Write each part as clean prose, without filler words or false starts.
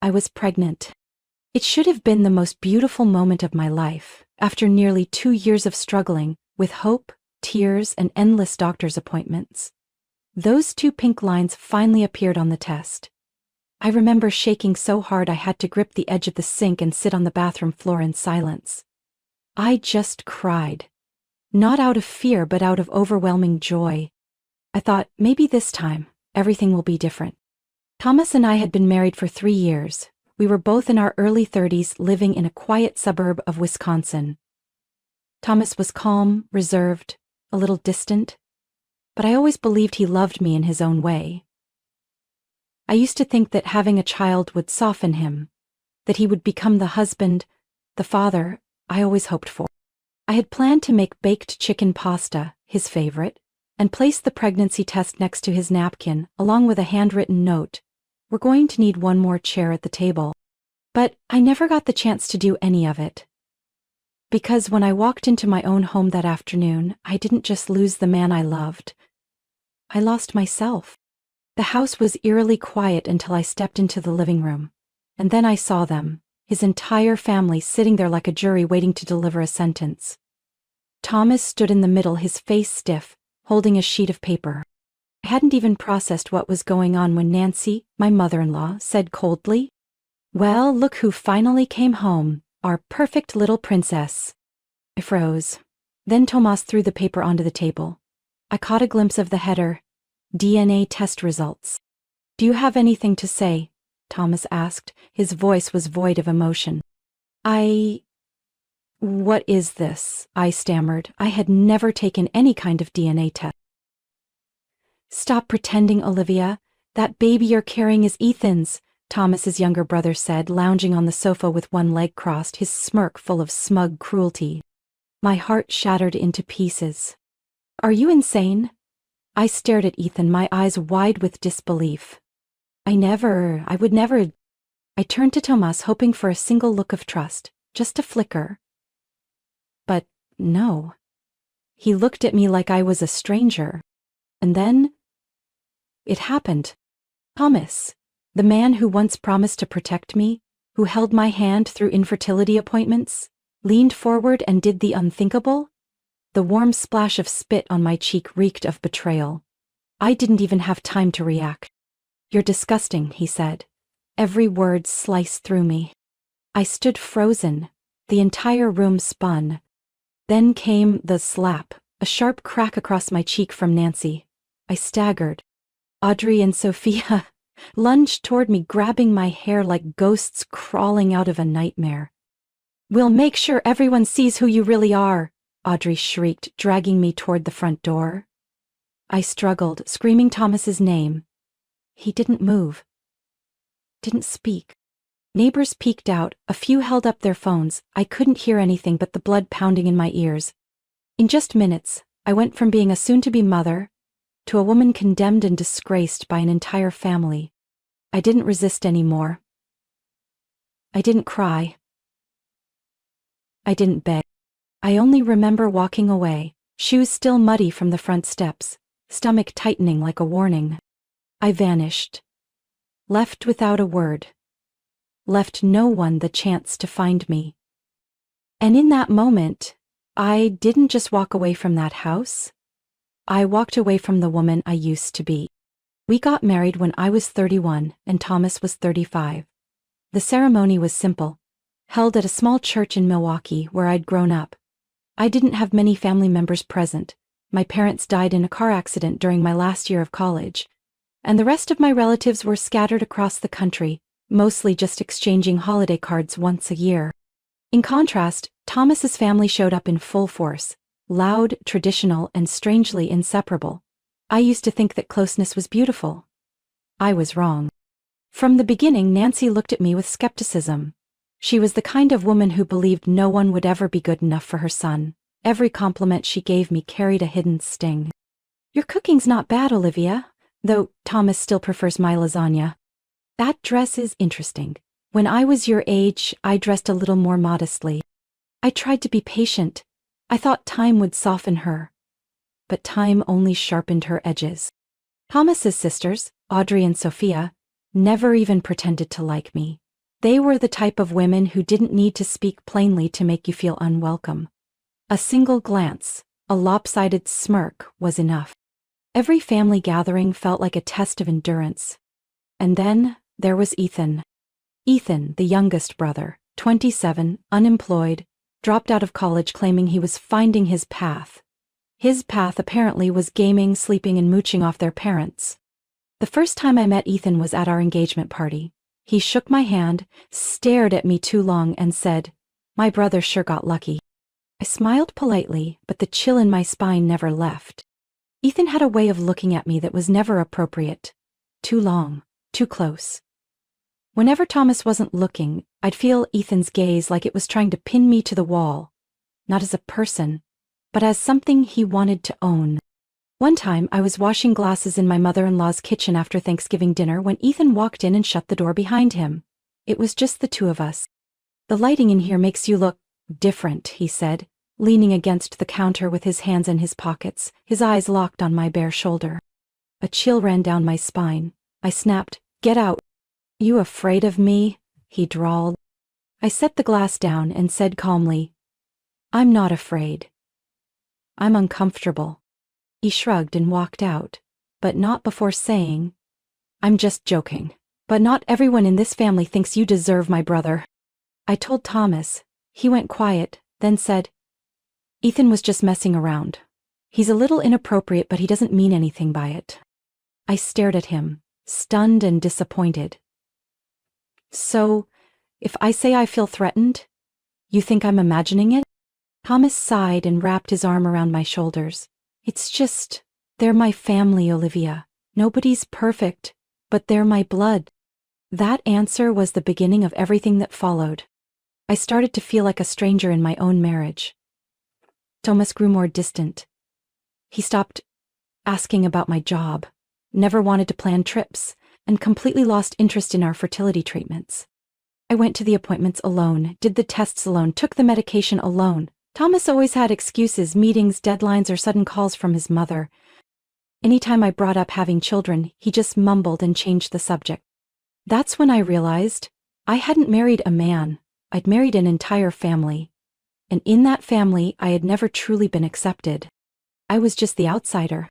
I was pregnant. It should have been the most beautiful moment of my life, after nearly 2 years of struggling, with hope, tears, and endless doctor's appointments. Those two pink lines finally appeared on the test. I remember shaking so hard I had to grip the edge of the sink and sit on the bathroom floor in silence. I just cried. Not out of fear, but out of overwhelming joy. I thought, maybe this time, everything will be different. Thomas and I had been married for 3 years. We were both in our early 30s, living in a quiet suburb of Wisconsin. Thomas was calm, reserved, a little distant, but I always believed he loved me in his own way. I used to think that having a child would soften him, that he would become the husband, the father I always hoped for. I had planned to make baked chicken pasta, his favorite, and place the pregnancy test next to his napkin, along with a handwritten note. We're going to need one more chair at the table. But I never got the chance to do any of it. Because when I walked into my own home that afternoon, I didn't just lose the man I loved. I lost myself. The house was eerily quiet until I stepped into the living room. And then I saw them, his entire family sitting there like a jury waiting to deliver a sentence. Thomas stood in the middle, his face stiff, holding a sheet of paper. I hadn't even processed what was going on when Nancy, my mother-in-law, said coldly, "Well, look who finally came home, our perfect little princess." I froze. Then Tomas threw the paper onto the table. I caught a glimpse of the header, DNA test results. "Do you have anything to say?" Thomas asked. His voice was void of emotion. What is this?" I stammered. I had never taken any kind of DNA test. "Stop pretending, Olivia. That baby you're carrying is Ethan's," Thomas's younger brother said, lounging on the sofa with one leg crossed, his smirk full of smug cruelty. My heart shattered into pieces. "Are you insane?" I stared at Ethan, my eyes wide with disbelief. I would never. I turned to Tomas, hoping for a single look of trust, just a flicker. But no. He looked at me like I was a stranger. And then it happened. Thomas, the man who once promised to protect me, who held my hand through infertility appointments, leaned forward and did the unthinkable. The warm splash of spit on my cheek reeked of betrayal. I didn't even have time to react. "You're disgusting," he said. Every word sliced through me. I stood frozen. The entire room spun. Then came the slap, a sharp crack across my cheek from Nancy. I staggered. Audrey and Sophia lunged toward me, grabbing my hair like ghosts crawling out of a nightmare. "We'll make sure everyone sees who you really are," Audrey shrieked, dragging me toward the front door. I struggled, screaming Thomas's name. He didn't move. Didn't speak. Neighbors peeked out, a few held up their phones. I couldn't hear anything but the blood pounding in my ears. In just minutes, I went from being a soon-to-be mother to a woman condemned and disgraced by an entire family. I didn't resist anymore. I didn't cry. I didn't beg. I only remember walking away, shoes still muddy from the front steps, stomach tightening like a warning. I vanished. Left without a word. Left no one the chance to find me. And in that moment, I didn't just walk away from that house. I walked away from the woman I used to be. We got married when I was 31 and Thomas was 35. The ceremony was simple, held at a small church in Milwaukee where I'd grown up. I didn't have many family members present. My parents died in a car accident during my last year of college, and the rest of my relatives were scattered across the country, mostly just exchanging holiday cards once a year. In contrast, Thomas's family showed up in full force, loud, traditional, and strangely inseparable. I used to think that closeness was beautiful. I was wrong. From the beginning, Nancy looked at me with skepticism. She was the kind of woman who believed no one would ever be good enough for her son. Every compliment she gave me carried a hidden sting. "Your cooking's not bad, Olivia, though Thomas still prefers my lasagna. That dress is interesting. When I was your age, I dressed a little more modestly. I tried to be patient. I thought time would soften her. But time only sharpened her edges." Thomas's sisters, Audrey and Sophia, never even pretended to like me. They were the type of women who didn't need to speak plainly to make you feel unwelcome. A single glance, a lopsided smirk was enough. Every family gathering felt like a test of endurance. And then there was Ethan. Ethan, the youngest brother, 27, unemployed, dropped out of college claiming he was finding his path. His path apparently was gaming, sleeping, and mooching off their parents. The first time I met Ethan was at our engagement party. He shook my hand, stared at me too long, and said, "My brother sure got lucky." I smiled politely, but the chill in my spine never left. Ethan had a way of looking at me that was never appropriate. Too long, too close. Whenever Thomas wasn't looking, I'd feel Ethan's gaze like it was trying to pin me to the wall, not as a person, but as something he wanted to own. One time, I was washing glasses in my mother-in-law's kitchen after Thanksgiving dinner when Ethan walked in and shut the door behind him. It was just the two of us. "The lighting in here makes you look different," he said, leaning against the counter with his hands in his pockets, his eyes locked on my bare shoulder. A chill ran down my spine. I snapped, "Get out." "You afraid of me?" he drawled. I set the glass down and said calmly, "I'm not afraid. I'm uncomfortable." He shrugged and walked out, but not before saying, "I'm just joking, but not everyone in this family thinks you deserve my brother." I told Thomas. He went quiet, then said, "Ethan was just messing around. He's a little inappropriate, but he doesn't mean anything by it." I stared at him, stunned and disappointed. "So, if I say I feel threatened, you think I'm imagining it?" Thomas sighed and wrapped his arm around my shoulders. "It's just, they're my family, Olivia. Nobody's perfect, but they're my blood." That answer was the beginning of everything that followed. I started to feel like a stranger in my own marriage. Thomas grew more distant. He stopped asking about my job, never wanted to plan trips, and completely lost interest in our fertility treatments. I went to the appointments alone, did the tests alone, took the medication alone. Thomas always had excuses, meetings, deadlines, or sudden calls from his mother. Anytime I brought up having children, he just mumbled and changed the subject. That's when I realized I hadn't married a man. I'd married an entire family. And in that family, I had never truly been accepted. I was just the outsider.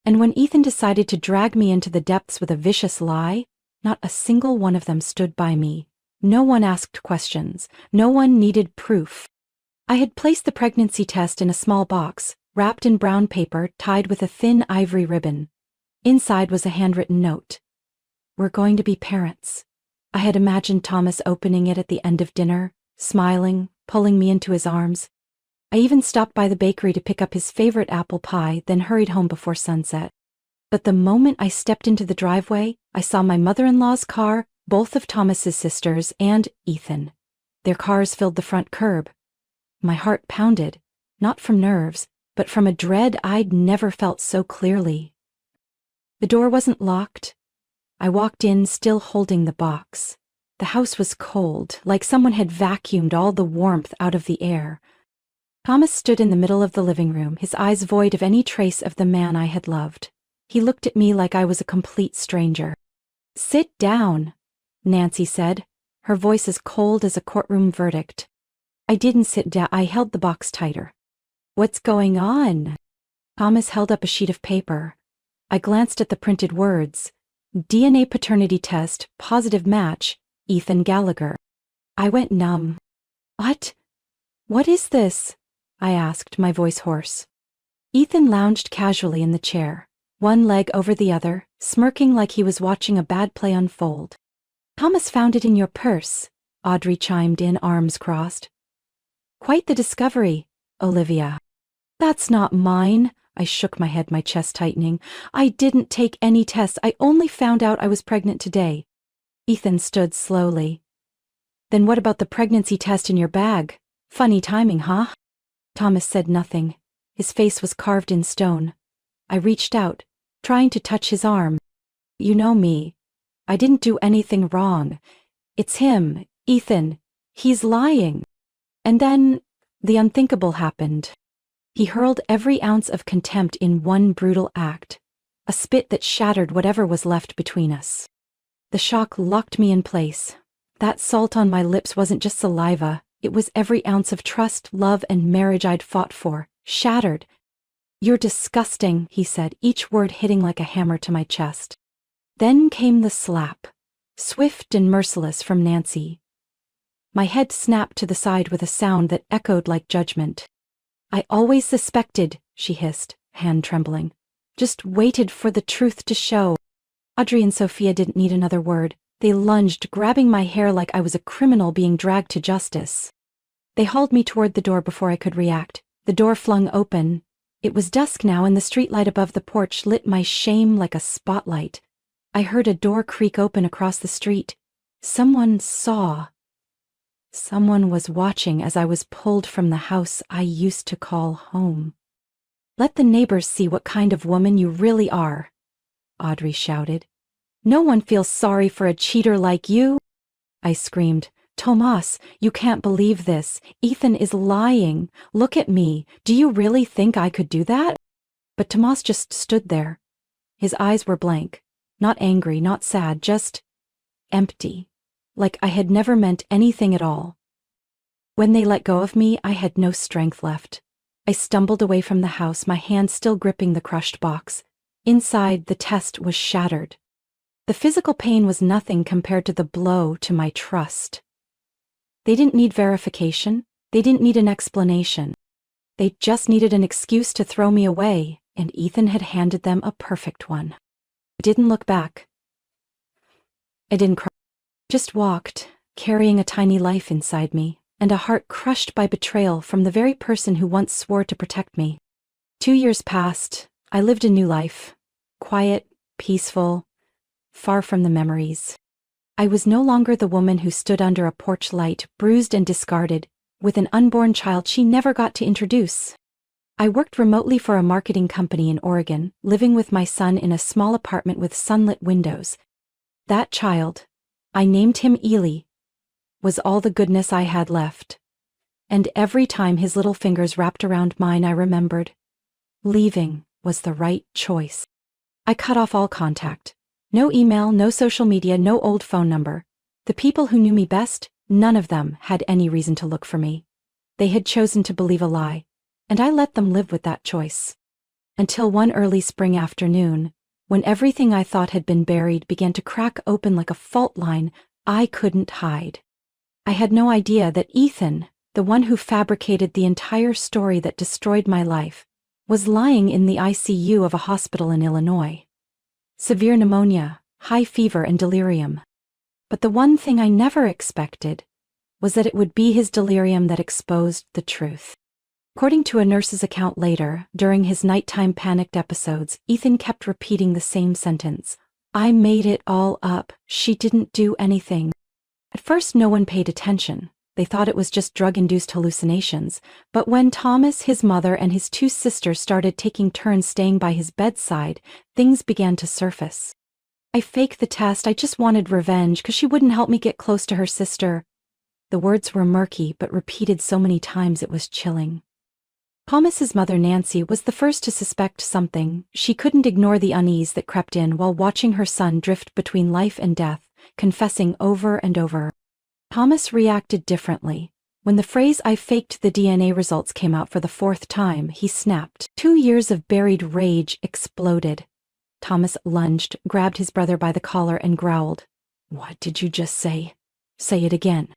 And when Ethan decided to drag me into the depths with a vicious lie, not a single one of them stood by me. No one asked questions. No one needed proof. I had placed the pregnancy test in a small box, wrapped in brown paper, tied with a thin ivory ribbon. Inside was a handwritten note. "We're going to be parents." I had imagined Thomas opening it at the end of dinner, smiling, pulling me into his arms. I even stopped by the bakery to pick up his favorite apple pie, then hurried home before sunset. But the moment I stepped into the driveway, I saw my mother-in-law's car, both of Thomas's sisters, and Ethan. Their cars filled the front curb. My heart pounded, not from nerves, but from a dread I'd never felt so clearly. The door wasn't locked. I walked in, still holding the box. The house was cold, like someone had vacuumed all the warmth out of the air. Thomas stood in the middle of the living room, his eyes void of any trace of the man I had loved. He looked at me like I was a complete stranger. "Sit down," Nancy said, her voice as cold as a courtroom verdict. I didn't sit down. I held the box tighter. "What's going on?" Thomas held up a sheet of paper. I glanced at the printed words. "DNA paternity test, positive match, Ethan Gallagher." I went numb. "What? What is this?" I asked, my voice hoarse. Ethan lounged casually in the chair, one leg over the other, smirking like he was watching a bad play unfold. "Thomas found it in your purse," Audrey chimed in, arms crossed. "Quite the discovery, Olivia." "That's not mine." I shook my head, my chest tightening. "I didn't take any tests. I only found out I was pregnant today." Ethan stood slowly. "Then what about the pregnancy test in your bag? Funny timing, huh?" Thomas said nothing. His face was carved in stone. I reached out, trying to touch his arm. "You know me. I didn't do anything wrong. It's him, Ethan. He's lying." And then, the unthinkable happened. He hurled every ounce of contempt in one brutal act, a spit that shattered whatever was left between us. The shock locked me in place. That salt on my lips wasn't just saliva, it was every ounce of trust, love, and marriage I'd fought for, shattered. "You're disgusting," he said, each word hitting like a hammer to my chest. Then came the slap, swift and merciless from Nancy. My head snapped to the side with a sound that echoed like judgment. "I always suspected," she hissed, hand trembling. "Just waited for the truth to show." Audrey and Sophia didn't need another word. They lunged, grabbing my hair like I was a criminal being dragged to justice. They hauled me toward the door before I could react. The door flung open. It was dusk now, and the streetlight above the porch lit my shame like a spotlight. I heard a door creak open across the street. Someone saw. Someone was watching as I was pulled from the house I used to call home. "Let the neighbors see what kind of woman you really are," Audrey shouted. "No one feels sorry for a cheater like you." I screamed, "Tomas, you can't believe this. Ethan is lying. Look at me. Do you really think I could do that?" But Tomas just stood there. His eyes were blank. Not angry, not sad, just empty. Like I had never meant anything at all. When they let go of me, I had no strength left. I stumbled away from the house, my hand still gripping the crushed box. Inside, the test was shattered. The physical pain was nothing compared to the blow to my trust. They didn't need verification. They didn't need an explanation. They just needed an excuse to throw me away, and Ethan had handed them a perfect one. I didn't look back. I didn't cry. Just walked, carrying a tiny life inside me, and a heart crushed by betrayal from the very person who once swore to protect me. 2 years passed. I lived a new life. Quiet, peaceful, far from the memories. I was no longer the woman who stood under a porch light, bruised and discarded, with an unborn child she never got to introduce. I worked remotely for a marketing company in Oregon, living with my son in a small apartment with sunlit windows. That child, I named him Ely, was all the goodness I had left. And every time his little fingers wrapped around mine, I remembered. Leaving was the right choice. I cut off all contact. No email, no social media, no old phone number. The people who knew me best, none of them had any reason to look for me. They had chosen to believe a lie, and I let them live with that choice. Until one early spring afternoon, when everything I thought had been buried began to crack open like a fault line I couldn't hide. I had no idea that Ethan, the one who fabricated the entire story that destroyed my life, was lying in the ICU of a hospital in Illinois. Severe pneumonia, high fever, and delirium. But the one thing I never expected was that it would be his delirium that exposed the truth. According to a nurse's account later, during his nighttime panicked episodes, Ethan kept repeating the same sentence. "I made it all up. She didn't do anything." At first, no one paid attention. They thought it was just drug-induced hallucinations. But when Thomas, his mother, and his 2 sisters started taking turns staying by his bedside, things began to surface. "I faked the test. I just wanted revenge because she wouldn't help me get close to her sister." The words were murky, but repeated so many times it was chilling. Thomas's mother, Nancy, was the first to suspect something. She couldn't ignore the unease that crept in while watching her son drift between life and death, confessing over and over. Thomas reacted differently. When the phrase "I faked the DNA results" came out for the 4th time, he snapped. 2 years of buried rage exploded. Thomas lunged, grabbed his brother by the collar, and growled, "What did you just say? Say it again."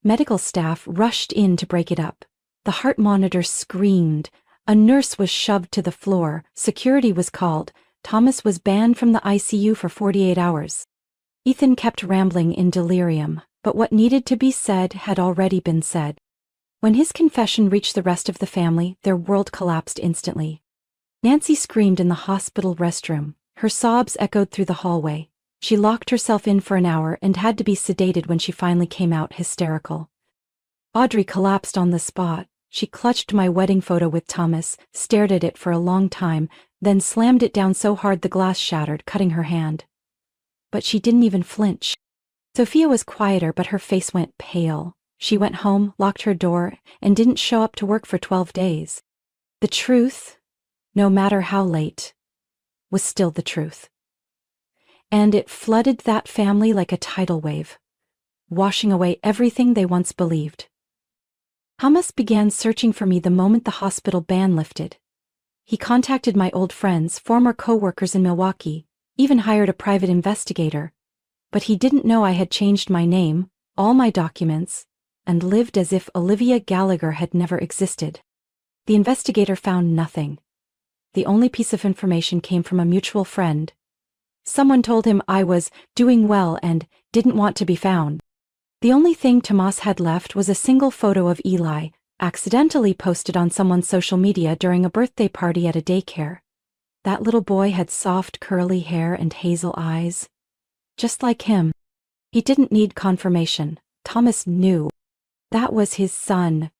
Medical staff rushed in to break it up. The heart monitor screamed. A nurse was shoved to the floor. Security was called. Thomas was banned from the ICU for 48 hours. Ethan kept rambling in delirium, but what needed to be said had already been said. When his confession reached the rest of the family, their world collapsed instantly. Nancy screamed in the hospital restroom. Her sobs echoed through the hallway. She locked herself in for an hour and had to be sedated when she finally came out hysterical. Audrey collapsed on the spot. She clutched my wedding photo with Thomas, stared at it for a long time, then slammed it down so hard the glass shattered, cutting her hand. But she didn't even flinch. Sophia was quieter, but her face went pale. She went home, locked her door, and didn't show up to work for 12 days. The truth, no matter how late, was still the truth. And it flooded that family like a tidal wave. washing away everything they once believed. Thomas began searching for me the moment the hospital ban lifted. He contacted my old friends, former co-workers in Milwaukee, even hired a private investigator. But he didn't know I had changed my name, all my documents, and lived as if Olivia Gallagher had never existed. The investigator found nothing. The only piece of information came from a mutual friend. Someone told him I was doing well and didn't want to be found. The only thing Tomas had left was a single photo of Eli, accidentally posted on someone's social media during a birthday party at a daycare. That little boy had soft curly hair and hazel eyes. Just like him. He didn't need confirmation. Thomas knew. That was his son.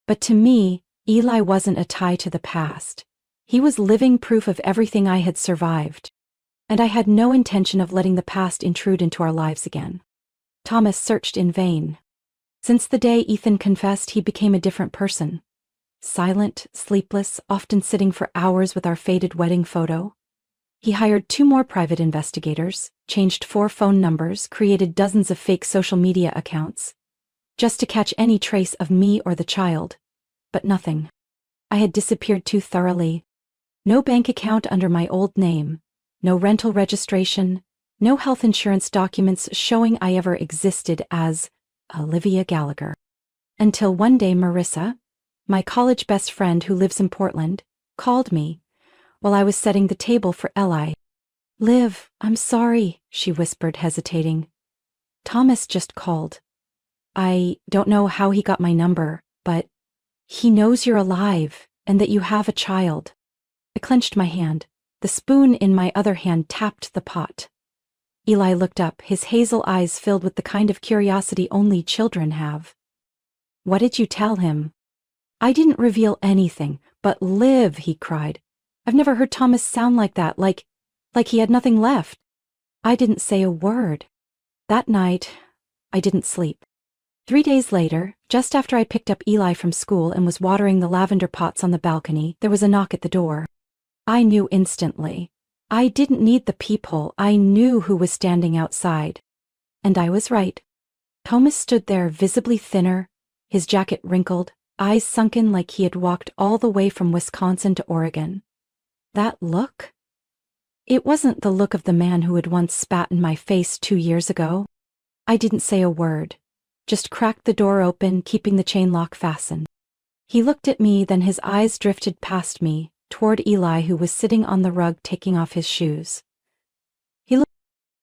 But to me, Eli wasn't a tie to the past. He was living proof of everything I had survived. And I had no intention of letting the past intrude into our lives again. Thomas searched in vain. Since the day Ethan confessed, he became a different person. Silent, sleepless, often sitting for hours with our faded wedding photo. He hired 2 more private investigators, changed 4 phone numbers, created dozens of fake social media accounts, just to catch any trace of me or the child. But nothing. I had disappeared too thoroughly. No bank account under my old name, no rental registration, no health insurance documents showing I ever existed as Olivia Gallagher. Until one day Marissa, my college best friend who lives in Portland, called me while I was setting the table for Eli. "Liv, I'm sorry," she whispered, hesitating. "Thomas just called. I don't know how he got my number, but he knows you're alive and that you have a child." I clenched my hand. The spoon in my other hand tapped the pot. Eli looked up, his hazel eyes filled with the kind of curiosity only children have. "What did you tell him?" "I didn't reveal anything, but Liv," he cried. "I've never heard Thomas sound like that, like he had nothing left." I didn't say a word. That night, I didn't sleep. 3 days later, just after I picked up Eli from school and was watering the lavender pots on the balcony, there was a knock at the door. I knew instantly. I didn't need the peephole. I knew who was standing outside. And I was right. Thomas stood there, visibly thinner, his jacket wrinkled, eyes sunken like he had walked all the way from Wisconsin to Oregon. That look? It wasn't the look of the man who had once spat in my face 2 years ago. I didn't say a word, just cracked the door open, keeping the chain lock fastened. He looked at me, then his eyes drifted past me, toward Eli, who was sitting on the rug taking off his shoes. He looked,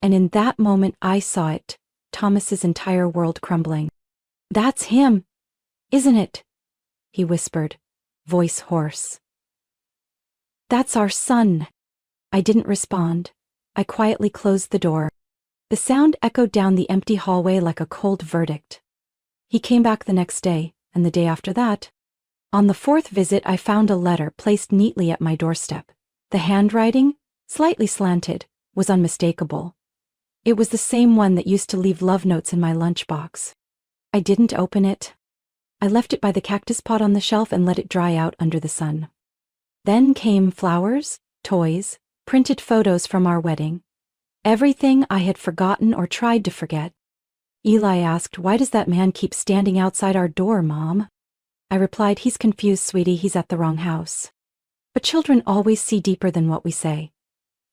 and in that moment I saw it, Thomas's entire world crumbling. "That's him, isn't it?" he whispered, voice hoarse. "That's our son." I didn't respond. I quietly closed the door. The sound echoed down the empty hallway like a cold verdict. He came back the next day, and the day after that. On the 4th visit, I found a letter placed neatly at my doorstep. The handwriting, slightly slanted, was unmistakable. It was the same one that used to leave love notes in my lunchbox. I didn't open it. I left it by the cactus pot on the shelf and let it dry out under the sun. Then came flowers, toys, printed photos from our wedding. Everything I had forgotten or tried to forget. Eli asked, "Why does that man keep standing outside our door, Mom?" I replied, "He's confused, sweetie, he's at the wrong house." But children always see deeper than what we say.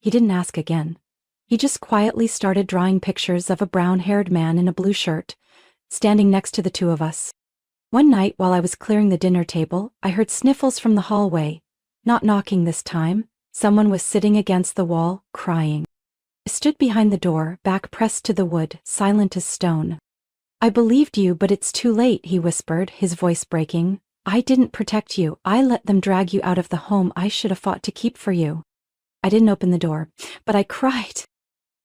He didn't ask again. He just quietly started drawing pictures of a brown-haired man in a blue shirt, standing next to the 2 of us. One night, while I was clearing the dinner table, I heard sniffles from the hallway. Not knocking this time. Someone was sitting against the wall, crying. I stood behind the door, back pressed to the wood, silent as stone. "I believed you, but it's too late," he whispered, his voice breaking. "I didn't protect you. I let them drag you out of the home I should have fought to keep for you." I didn't open the door, but I cried.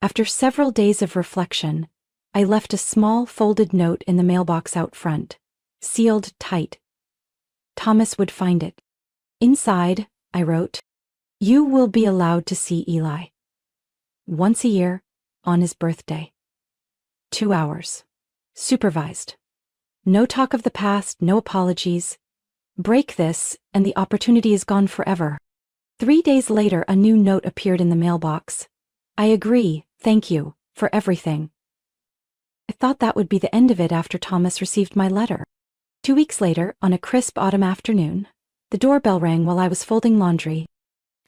After several days of reflection, I left a small folded note in the mailbox out front, sealed tight. Thomas would find it. Inside, I wrote, "You will be allowed to see Eli. Once a year, on his birthday. 2 hours. Supervised. No talk of the past, no apologies. Break this, and the opportunity is gone forever." 3 days later, a new note appeared in the mailbox. "I agree, thank you, for everything. I thought that would be the end of it after Thomas received my letter. 2 weeks later, on a crisp autumn afternoon, the doorbell rang while I was folding laundry.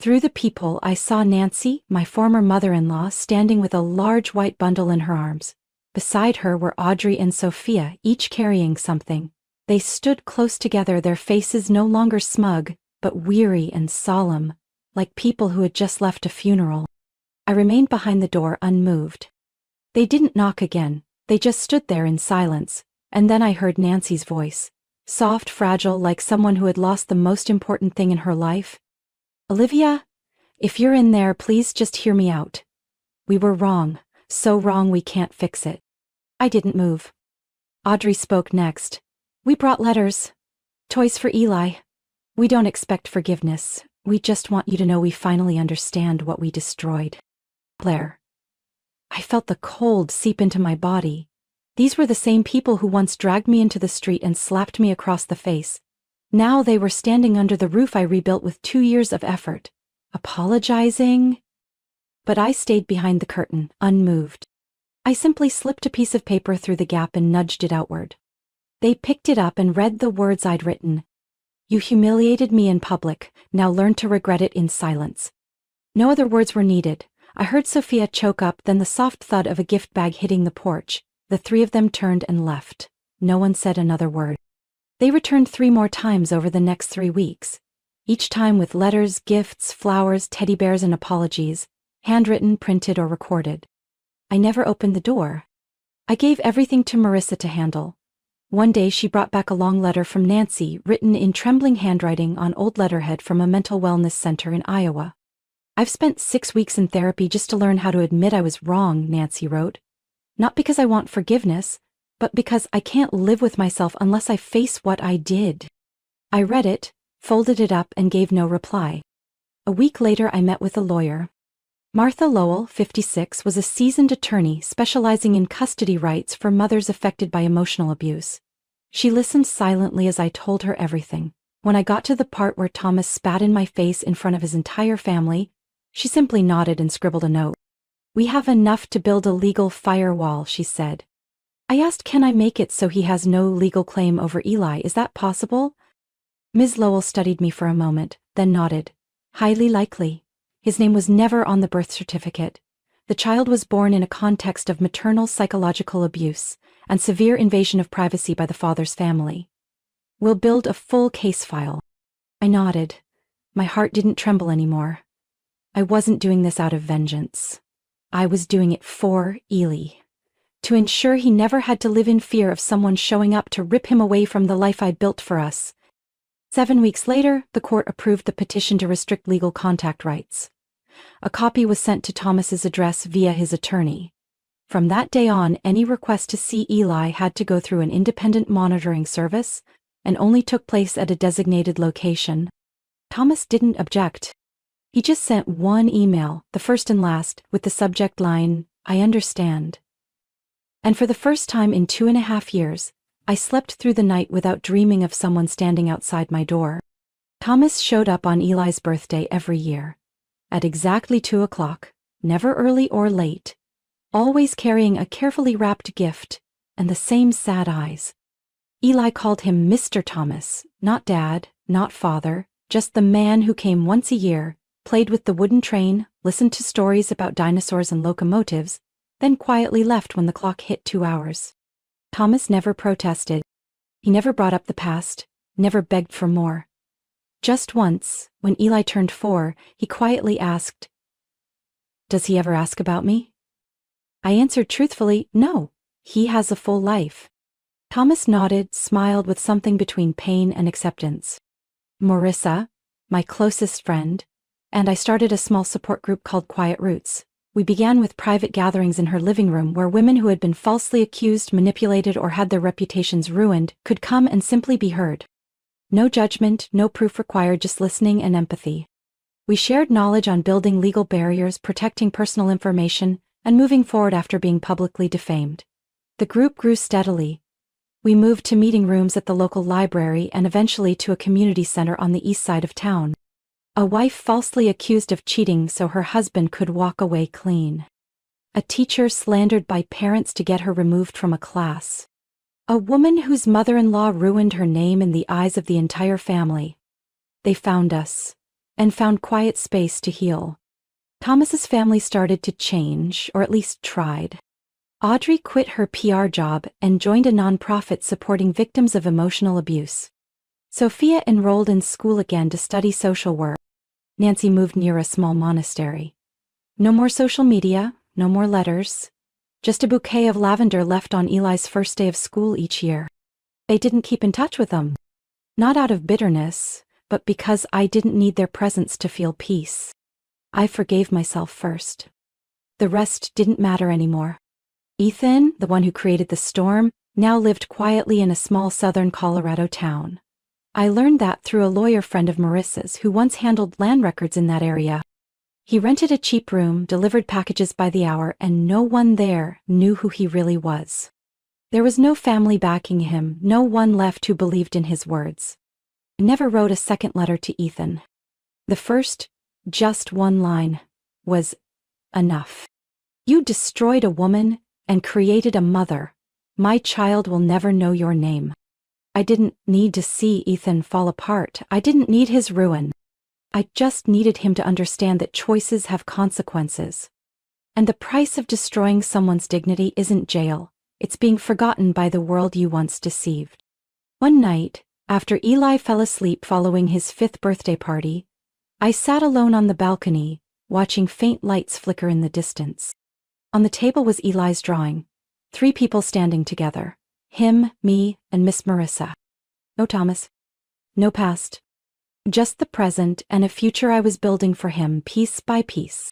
Through the peephole, I saw Nancy, my former mother-in-law, standing with a large white bundle in her arms. Beside her were Audrey and Sophia, each carrying something. They stood close together, their faces no longer smug, but weary and solemn, like people who had just left a funeral. I remained behind the door unmoved. They didn't knock again, they just stood there in silence, and then I heard Nancy's voice, soft, fragile, like someone who had lost the most important thing in her life. "Olivia, if you're in there, please just hear me out. We were wrong, so wrong we can't fix it." I didn't move. Audrey spoke next. "We brought letters. Toys for Eli. We don't expect forgiveness. We just want you to know we finally understand what we destroyed." Blair. I felt the cold seep into my body. These were the same people who once dragged me into the street and slapped me across the face. Now they were standing under the roof I rebuilt with 2 years of effort, apologizing. But I stayed behind the curtain, unmoved. I simply slipped a piece of paper through the gap and nudged it outward. They picked it up and read the words I'd written. "You humiliated me in public, now learn to regret it in silence." No other words were needed. I heard Sophia choke up, then the soft thud of a gift bag hitting the porch. The three of them turned and left. No one said another word. They returned 3 more times over the next 3 weeks, each time with letters, gifts, flowers, teddy bears, and apologies, handwritten, printed, or recorded. I never opened the door. I gave everything to Marissa to handle. One day she brought back a long letter from Nancy, written in trembling handwriting on old letterhead from a mental wellness center in Iowa. "I've spent 6 weeks in therapy just to learn how to admit I was wrong," Nancy wrote. "Not because I want forgiveness, but because I can't live with myself unless I face what I did." I read it, folded it up, and gave no reply. A week later I met with a lawyer. Martha Lowell, 56, was a seasoned attorney specializing in custody rights for mothers affected by emotional abuse. She listened silently as I told her everything. When I got to the part where Thomas spat in my face in front of his entire family, she simply nodded and scribbled a note. "We have enough to build a legal firewall," she said. I asked, "Can I make it so he has no legal claim over Eli? Is that possible?" Ms. Lowell studied me for a moment, then nodded. "Highly likely. His name was never on the birth certificate. The child was born in a context of maternal psychological abuse and severe invasion of privacy by the father's family. We'll build a full case file." I nodded. My heart didn't tremble anymore. I wasn't doing this out of vengeance. I was doing it for Eli, to ensure he never had to live in fear of someone showing up to rip him away from the life I'd built for us. 7 weeks later, the court approved the petition to restrict legal contact rights. A copy was sent to Thomas's address via his attorney. From that day on, any request to see Eli had to go through an independent monitoring service and only took place at a designated location. Thomas didn't object. He just sent one email, the first and last, with the subject line, "I understand." And for the first time in 2.5 years, I slept through the night without dreaming of someone standing outside my door. Thomas showed up on Eli's birthday every year. At exactly 2 o'clock, never early or late, always carrying a carefully wrapped gift and the same sad eyes. Eli called him Mr. Thomas, not Dad, not Father, just the man who came once a year, played with the wooden train, listened to stories about dinosaurs and locomotives, then quietly left when the clock hit 2 hours. Thomas never protested. He never brought up the past, never begged for more. Just once, when Eli turned 4, he quietly asked, "Does he ever ask about me?" I answered truthfully, "No, he has a full life." Thomas nodded, smiled with something between pain and acceptance. Marissa, my closest friend, and I started a small support group called Quiet Roots. We began with private gatherings in her living room where women who had been falsely accused, manipulated, or had their reputations ruined could come and simply be heard. No judgment, no proof required, just listening and empathy. We shared knowledge on building legal barriers, protecting personal information, and moving forward after being publicly defamed. The group grew steadily. We moved to meeting rooms at the local library and eventually to a community center on the east side of town. A wife falsely accused of cheating so her husband could walk away clean. A teacher slandered by parents to get her removed from a class. A woman whose mother-in-law ruined her name in the eyes of the entire family. They found us, and found quiet space to heal. Thomas's family started to change, or at least tried. Audrey quit her PR job and joined a nonprofit supporting victims of emotional abuse. Sophia enrolled in school again to study social work. Nancy moved near a small monastery. No more social media, no more letters. Just a bouquet of lavender left on Eli's first day of school each year. They didn't keep in touch with them. Not out of bitterness, but because I didn't need their presence to feel peace. I forgave myself first. The rest didn't matter anymore. Ethan, the one who created the storm, now lived quietly in a small southern Colorado town. I learned that through a lawyer friend of Marissa's who once handled land records in that area. He rented a cheap room, delivered packages by the hour, and no one there knew who he really was. There was no family backing him, no one left who believed in his words. I never wrote a second letter to Ethan. The first, just one line, was enough. You destroyed a woman and created a mother. My child will never know your name. I didn't need to see Ethan fall apart. I didn't need his ruin. I just needed him to understand that choices have consequences. And the price of destroying someone's dignity isn't jail. It's being forgotten by the world you once deceived. One night, after Eli fell asleep following his 5th birthday party, I sat alone on the balcony, watching faint lights flicker in the distance. On the table was Eli's drawing. 3 people standing together. Him, me, and Miss Marissa. No Thomas. No past. Just the present and a future I was building for him piece by piece.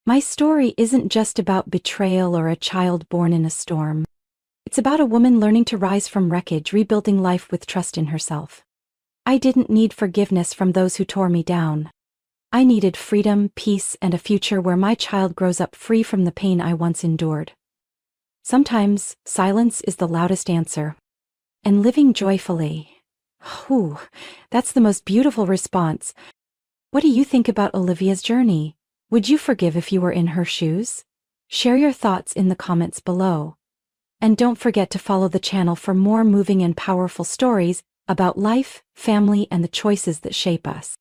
My story isn't just about betrayal or a child born in a storm. It's about a woman learning to rise from wreckage, rebuilding life with trust in herself. I didn't need forgiveness from those who tore me down. I needed freedom, peace, and a future where my child grows up free from the pain I once endured. Sometimes, silence is the loudest answer. And living joyfully. Whew, that's the most beautiful response. What do you think about Olivia's journey? Would you forgive if you were in her shoes? Share your thoughts in the comments below. And don't forget to follow the channel for more moving and powerful stories about life, family, and the choices that shape us.